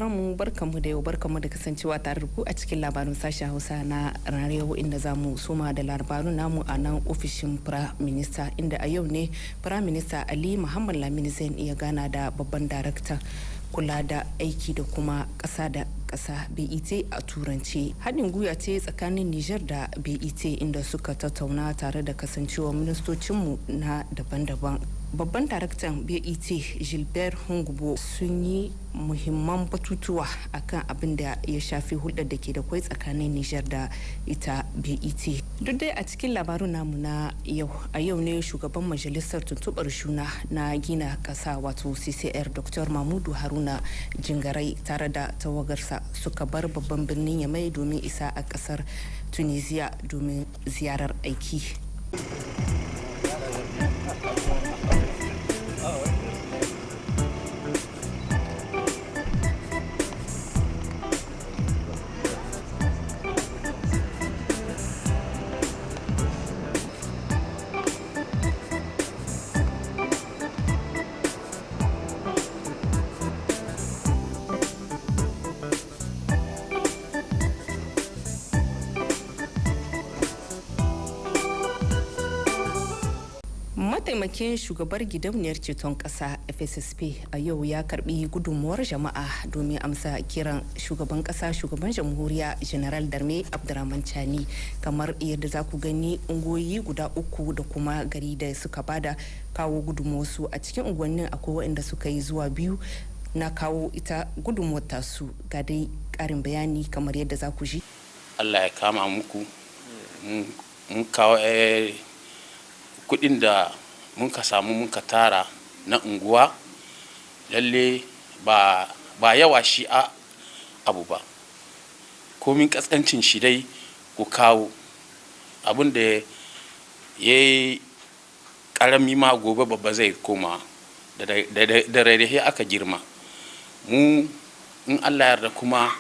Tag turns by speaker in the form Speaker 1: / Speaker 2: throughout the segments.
Speaker 1: sauraron mu barkanmu da yau barkanmu da kasancewa tare da ku a cikin labarin sashen Hausa na radio inda zamu soma da labarin namu a nan ofishin Prime Minister inda a yau ne Prime Minister Ali Muhammad Lamine Zain ya gana da babban darakta kula da aiki da kuma ƙasa da ƙasa BET a turanci. Haɗin gwiwa ce tsakanin Niger da BET inda suka tattauna tare da kasancewa ministocinmu na daban-daban. Babban daraktan BET Gilbert Hungubo sun yi muhimman batutuwa akan abin da ya shafi hulɗar da ke da kwai tsakanin Niger da ita BET. Duk dai a cikin labarun namu na yau, a yau ne shugaban majalisar tuntuɓar shuna na gina ƙasa wato CCR Dr. Mahmudu Haruna Jingarai tare da tawagarsa suka bar babban birnin Yamai domin isa a ƙasar Tunisia domin ziyarar aiki. Mataimakin shugabar gidauniyar ceton ƙasa FSSP a yau ya karbi gudunmuwar jama'a domin amsa kiran shugaban ƙasa shugaban jamhuriya General Darme Abdurrahman Chani, kamar yadda za ku gani ungoyi guda uku da kuma gari da suka bada kawo gudunmuwarsu. A cikin unguwannin akwai waɗanda suka yi zuwa biyu na kawo ita gudunmuwar tasu. Ga dai ƙarin bayani kamar yadda za ku ji.
Speaker 2: Allah ya kama muku mun kawo kudin da muka samu muka tara na unguwa, lalle ba yawa shi a abu ba, komin kaskancin shi dai ku kawo abin da ya yi karami ma gobe babba zai koma da raidahe aka girma. Mu in Allah yarda kuma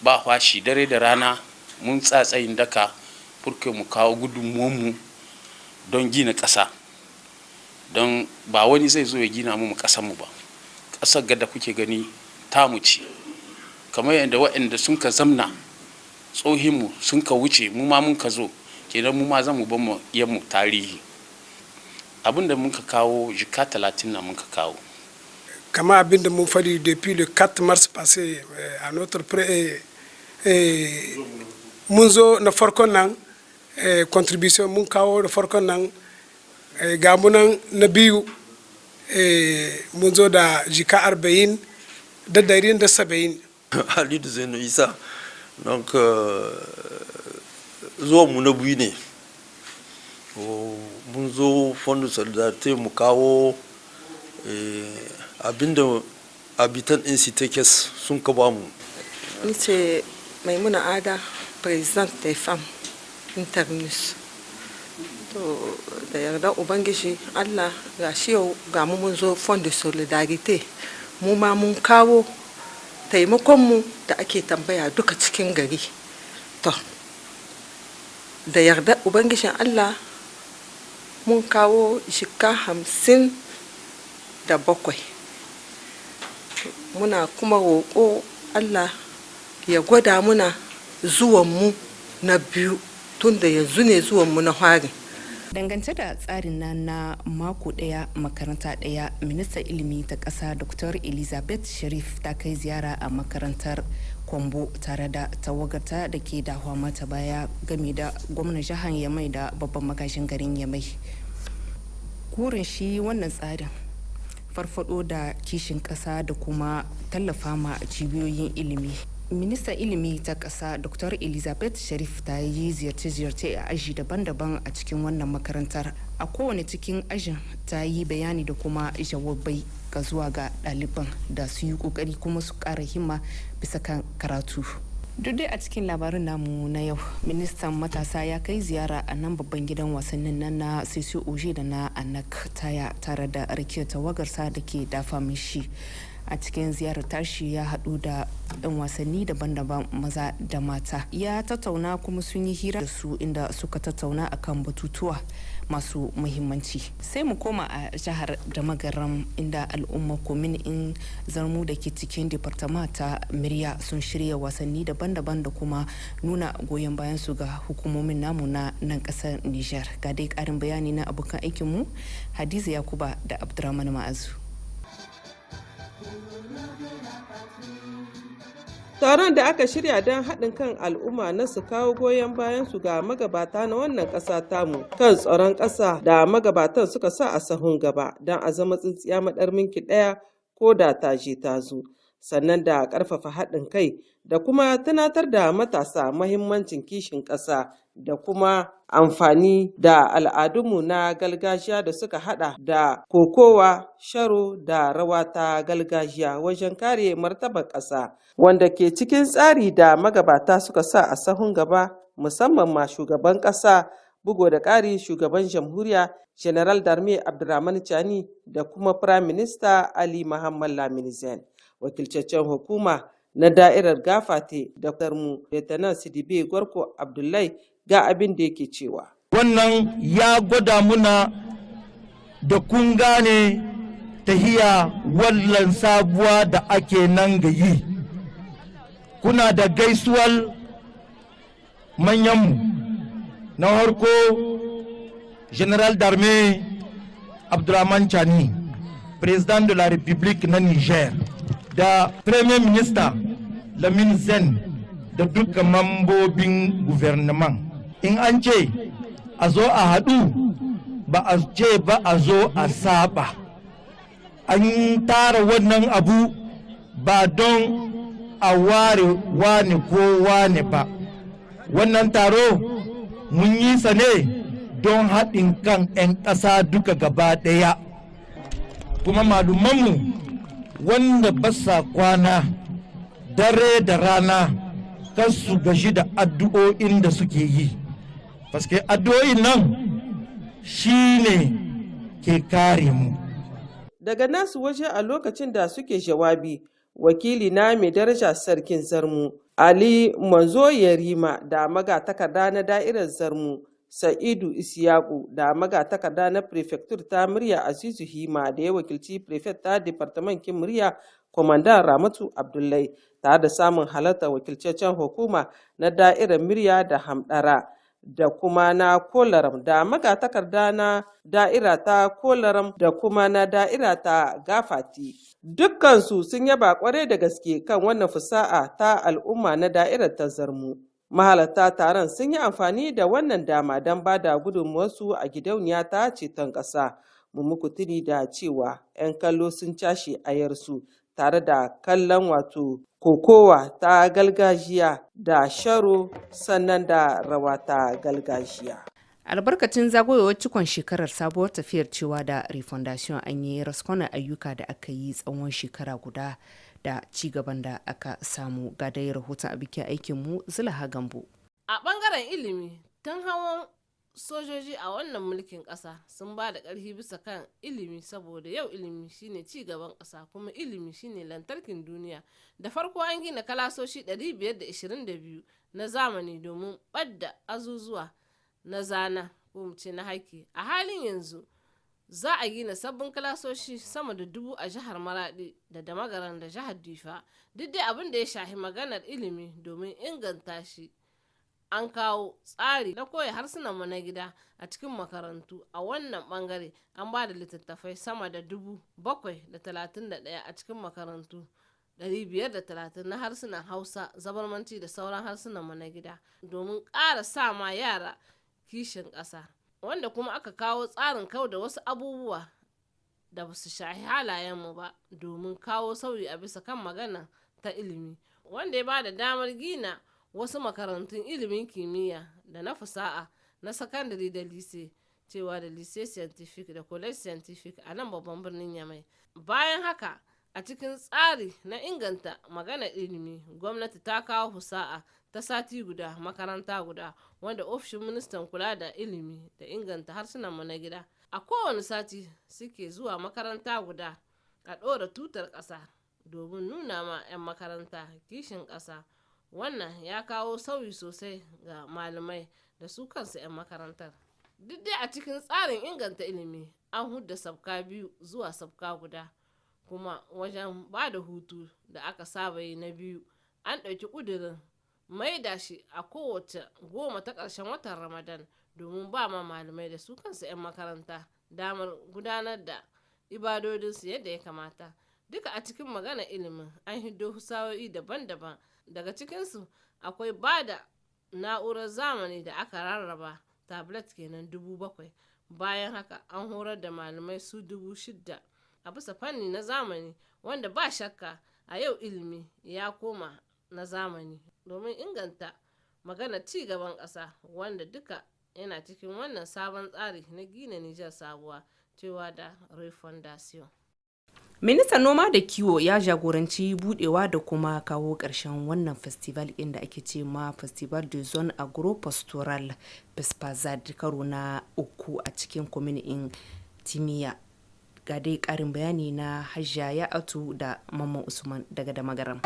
Speaker 2: ba fashi dare da rana mun tsatsayin daka furke mu kawo gudunmuwanmu don gina ƙasa, don ba wani zai zo ya gina mu ƙasarmu ba. Ƙasar da kuke gani tamu ce, kamar yadda waɗanda sun ka zamna tsohinmu sun ka wuce mu ma mun ka zo, kenan mu ma za mu ban mu tarihi. Abin da mun ka kawo jika 30 na mun ka kawo.
Speaker 3: Kama abin da mun fari depuis le 4 mars passé à notre mun zo na farkon nan contribution mun kawo da farkon nan ga munan na biyu mun zo da jika 40 da 170.
Speaker 4: Halidu Zainu Isa, donc zuwa mu na biyu ne, mun zo fondin solidarité mu kawo abinda habitan insitekes sun ka ba mu.
Speaker 5: Ni ce Maimuna Ada, présidente des femmes interminus. To da yarda ubangiji Allah ga shi yau ga mu mun zo fond de solidarité, mu ma mun kawo taimakonmu da ake tambaya duka cikin gari. To da yarda ubangijin Allah mun kawo jika 57. Muna kuma roƙo Allah ya gwada muna zuwanmu na biyu, tun da yanzu ne zuwanmu na fari.
Speaker 1: Dangance da tsarin nan na mako daya makaranta daya, ministan ilimi ta ƙasa Dr. Elizabeth Sharif ta kai ziyara a makarantar Kwambo tare da tawagarta da ke dawa mata baya game da gwamnan jihar Yamai da babban magajin garin Yamai. Gurin shi wannan tsarin farfado da kishin ƙasa da kuma tallafa ma cibiyoyin ilimi. Ministan ilimi ta ƙasa Dr. Elizabeth Sharif ta yi ziyarce-ziyarce a aji daban-daban a cikin wannan makarantar. A kowane cikin ajin ta yi bayani da kuma jawabai ga zuwa ga ɗaliban da su yi ƙoƙari kuma su ƙara himma bisa kan karatu. Duk dai a cikin labarin namu na yau, ministan matasa ya kai ziyara a nan babban gidan wasannin nan na CCOG da na Anak Taya tare da rakiyar tawagarsa da ke dafa mishi. a cikin ziyarar tashi ya haɗu da 'yan wasanni daban-daban maza da mata. Ya tattauna kuma sun yi hira da su inda suka tattauna akan batutuwa masu muhimmanci. Sai mu koma a jihar da magaram inda al'umma komin in zarmu da ke cikin departama ta Murya sun shirya wasanni daban-daban da kuma nuna goyon bayan su ga hukumomin namu na nan kasar Niger. Ga dai karin bayani na abokan aikinmu Hadiza Yakuba da Abdurrahman Ma'azu.
Speaker 6: Taron da aka shirya don haɗin kan al'umma na su kawo goyon bayan su ga magabata na wannan ƙasa tamu kan tsaron ƙasa da magabatan suka sa a sahun gaba don a zama tsintsiya maɗar minki ɗaya ko da ta je ta zo. Sannan da ƙarfafa haɗin kai da kuma tunatar da matasa mahimmancin kishin ƙasa da kuma amfani da al'adunmu na gargajiya da suka haɗa da kokowa, sharo da rawa ta gargajiya wajen kare martabar ƙasa, wanda ke cikin tsari da magabata suka sa a sahun gaba, musamman ma shugaban ƙasa, bugo da ƙari shugaban jamhuriya General Darme Abdurrahman Chani da kuma Prime Minister Ali Muhammad Lamine Zain. Wakilcaccen hukuma na da'irar Gafate Dr. mu Lieutenant Sidibe Gwarko Abdullahi ga abin da yake cewa.
Speaker 7: Wannan ya gwada muna da kun gane tahiya wallan sabuwa da ake nan ga yi. Kuna da gaisuwar manyanmu na harko General Darme Abdurrahman Chani, President de la République na Niger, da Premier Minister Lamine Zain da dukkan mambobin gouvernement. In an ce a zo a haɗu ba a ce ba a zo a saba. An tara wannan abu ba don a ware wane ko wane ba. Wannan taro mun yi sa ne don haɗin kan 'yan ƙasa duka gaba ɗaya. Kuma malumanmu wanda ba sa kwana dare da rana kan su gaji da addu'o'in da suke yi. Paske addu'o'in nan shi ne ke kare mu.
Speaker 6: Daga nasu waje a lokacin da suke jawabi, wakili na mai daraja sarkin Zarmu, Ali Manzo Yarima da magatakarda na da'irar Zarmu, Sa'idu Isiyaku da magatakarda na prefecture ta Murya Azizu Hima da ya wakilci prefect ta departamentin Murya Kwamandan Ramatu Abdullahi, tare da samun halartar wakilcaccen hukuma na da'irar Murya da Hamdara da kuma na Kolaram da magatakarda na da'ira ta Kolaram da kuma na da'ira ta Gafati. Dukkansu sun yaba kwarai da gaske kan wannan fusa'a ta al'umma na da'irar ta Zarmu. Mahalarta taron sun yi amfani da wannan dama don ba da gudunmuwarsu a gidauniya ta ceton ƙasa. Mu muku tuni da cewa 'yan kallo sun cashe ayarsu tare da kallon wato kokowa ta gargajiya da sharo sannan da rawa ta gargajiya.
Speaker 1: Albarkacin zagayowar cikon shekarar sabuwar tafiyar cewa da refondation an yi raskwana ayyuka da aka yi tsawon shekara guda da cigaban da aka samu. Ga dai rahoton a bikin aikinmu Zulaha Gambo.
Speaker 8: A bangaren ilimi, tun hawan sojoji a wannan mulkin ƙasa sun ba da ƙarfi bisa kan ilimi, saboda yau ilimi shine ci gaban ƙasa kuma ilimi shine lantarkin duniya. Da farko an gina kalasoshi 522 na zamani domin ɓadda azuzuwa na zana ko mu ce na haƙƙi. A halin yanzu za a gina sabbin kalasoshi sama da 1000 a jihar Maradi da Damagaran da jihar Difa. Duk dai abin da ya shahi maganar ilimi domin inganta shi, an kawo tsari na koya harsunanmu na gida a cikin makarantu. A wannan bangare an ba da littattafai sama da 731 a cikin makarantu, 530 na harsunan Hausa, Zabarmanci da sauran harsunanmu na gida domin ƙara sa ma yara kishin ƙasa, wanda kuma aka kawo tsarin kau da wasu abubuwa da ba su shahi halayenmu ba domin kawo sauyi a bisa kan magana ta ilimi, wanda ya ba da damar gina wasu makarantun ilimin kimiyya da na fasaha na sakandare da lise, cewa da lise scientific da college scientific a nan babban birnin Yamai. Bayan haka, a cikin tsari na inganta maganar ilimi, gwamnati ta kawo fasaha ta sati guda makaranta guda, wanda ofishin ministan kula da ilimi da inganta harsunanmu na gida a kowane sati suke zuwa makaranta guda a ɗora tutar ƙasa domin nuna ma 'yan makaranta kishin ƙasa. Wannan ya kawo sauyi sosai ga malamai da su kansu 'yan makarantar. Duk dai a cikin tsarin inganta ilimi an hudda sabka 2 zuwa sabka guda, kuma wajen ba da hutu da aka saba yi na 2 an ɗauki ƙudurin maida shi a kowace 10 ta ƙarshen watan Ramadan domin ba ma malamai da su kansu 'yan makaranta damar gudanar da ibadodinsu yadda ya kamata. Duka a cikin magana ilimin an hiddo husawoyi daban-daban, daga cikinsu akwai ba da na'urar zamani da aka rarraba tablet kenan 7,000. Bayan haka an horar da malamai su 6,000 a bisa fanni na zamani, wanda ba shakka a yau ilimi ya koma na zamani domin inganta magana ci gaban ƙasa, wanda duka yana cikin wannan sabon tsari na gina Nijar sabuwa cewa da refondation.
Speaker 1: Ministan noma da kiwo ya jagoranci budewa da kuma kawo ƙarshen wannan festival inda ake ce ma Festival de Zone Agro-Pastoral Pespazad karo na 3 a cikin kwaminin Timiya. Ga dai ƙarin bayani na Hajja Ya'atu da Mamman Usman daga Damagaram.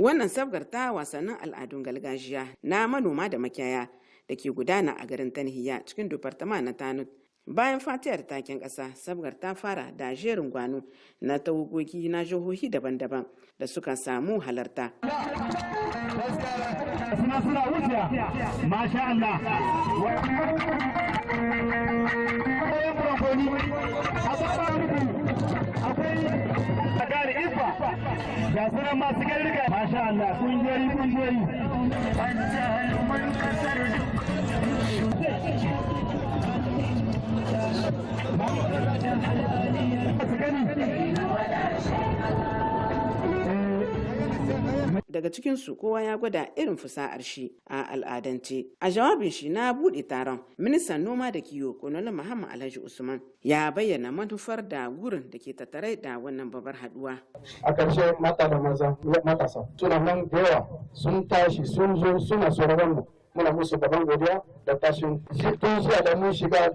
Speaker 1: Wannan sabgar ta wasannin al'adun gargajiya na manoma da makiyaya da ke gudana a garin Tanhiya cikin departama na Tanut. Bayan fatiyar taken ƙasa, sabgar ta fara da jerin gwano na tawagogi na jihohi daban-daban da suka samu halarta.
Speaker 9: ga sunan masu garriga masha Allah kungiyoyi
Speaker 1: daga cikinsu kowa ya gwada irin fusa'ar shi a al'adance. A jawabin shi na buɗe taron, ministan noma da kiwo Kolonel Muhammad Alhaji Usman ya bayyana manufar da gurin da ke tattare da wannan babbar haduwa.
Speaker 10: A ƙarshe mata da matasa suna nan da yawa sun tashi sun zo suna sauraron mu, muna musu gaban godiya da tashin tun zuwa da mun shiga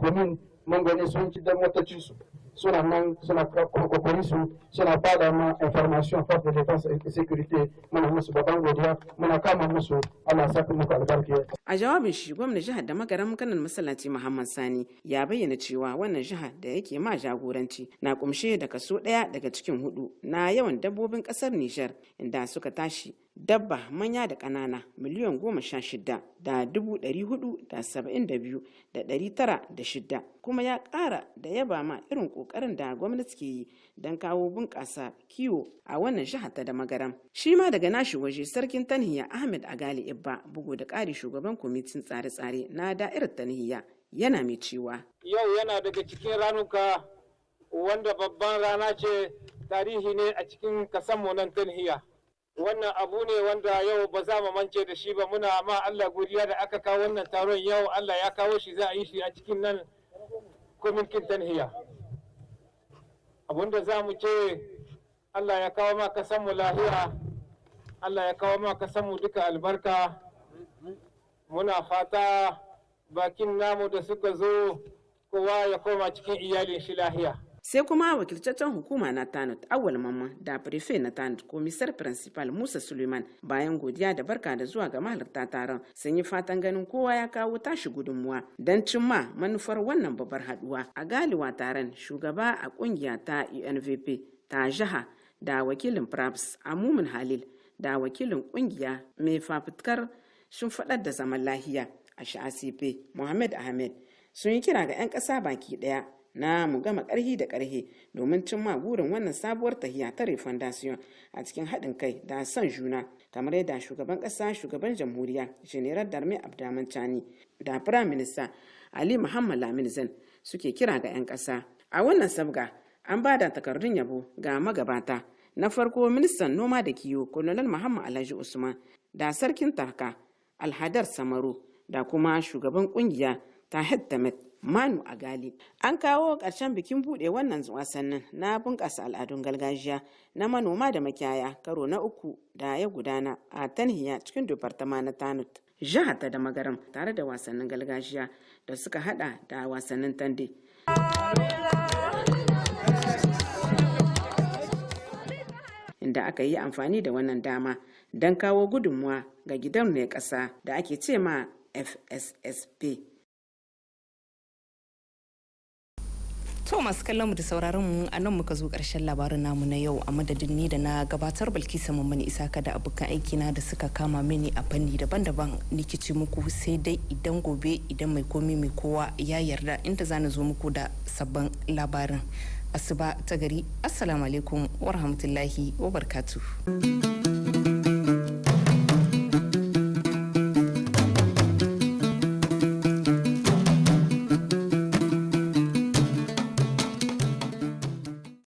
Speaker 10: domin mun gani sun ci dan motocinsu suna nan suna kokari su suna bada ma information force de défense et sécurité, muna musu babban godiya, muna kama musu, Allah saka muku albarka.
Speaker 1: A jawabin shi gwamnan jihar da magaran kanan masallaci Muhammad Sani ya bayyana cewa wannan jihar da yake ma jagoranci na kumshe da kaso 1 daga cikin 4 na yawan dabbobin kasar Nijar, inda suka tashi dabba manya da ƙanana miliyan 16,472,906, kuma ya ƙara da yaba ma irin ƙoƙarin da gwamnati ke yi don kawo bunƙasa kiwo a wannan jihar ta da magaram. Shi ma daga nashi waje sarkin Tanhiya Ahmed Agali Ibba, bugu da ƙari shugaban kwamitin tsare-tsare na da'irar Tanhiya, yana mai cewa
Speaker 11: yau yana daga cikin ranuka wanda babban rana ce, tarihi ne a cikin kasanmu nan Tanhiya. Wannan abu ne wanda yau ba za mu mance da shi ba. Muna ma Allah godiya da aka kawo wannan taron yau. Allah ya kawo shi, za a yi shi a cikin nan kwamitin Tanhiya. Abinda za mu ce, Allah ya kawo ma kasanmu lahiya, Allah ya kawo ma kasanmu duka albarka. Muna fata bakin namu da suka zo kowa ya koma cikin iyalin shi lahiya.
Speaker 1: Sai kuma wakilcaccen hukuma na Tanut Awal Mamman da Prefe na Tanut Komisar Principal Musa Suleiman, bayan godiya da barka da zuwa ga mahalarta taron, sun yi fatan ganin kowa ya kawo tashi gudunmuwa don cimma manufar wannan babbar haduwa. A galiwa taron, shugaba a kungiya ta UNVP ta jiha da wakilin PRAPS Amumin Halil da wakilin kungiya mai fafutukar shimfiɗar da zaman lahiya a SHACP Mohammed Ahmed sun yi kira ga 'yan ƙasa baki ɗaya na mu gama ƙarhi da ƙarhe domin cimma burin wannan sabuwar tahiya ta refondation a cikin haɗin kai da son juna, kamar yadda shugaban ƙasa, shugaban jamhuriya General Darme Abdaman Chani da Prime Minister Ali Muhammad Lamin Zan suke kira ga 'yan ƙasa. A wannan sabga an ba da takardun yabo ga magabata. Na farko, ministan noma da kiwo Colonel Muhammad Alhaji Usman da sarkin Tarka Alhadar Samaru da kuma shugaban kungiya Tahid Tamet Manu Agali. An kawo ƙarshen bikin buɗe wannan wasannin na bunƙasa al'adun gargajiya na manoma da makiyaya karo na 3 da ya gudana a Tanhiya cikin departama na Tanut.
Speaker 12: jihar ta da magaram tare da wasannin gargajiya da suka hada da wasannin tande. Inda aka yi amfani da wannan dama don kawo gudunmuwa ga gidan mai ƙasa da ake ce ma FSSP.
Speaker 1: To masu kallon mu da sauraron mu a nan muka zo ƙarshen labarin namu na yau a madadin ni da na gabatar Balkisa Mummuni Isaka da abokan aiki na da suka kama mini a fanni daban-daban nikici muku sai dai idan gobe idan mai komi mai kowa ya yarda inda zana zo muku da sabbin labarin asuba ta gari. Assalamu alaikum wa rahmatullahi wa barakatuh.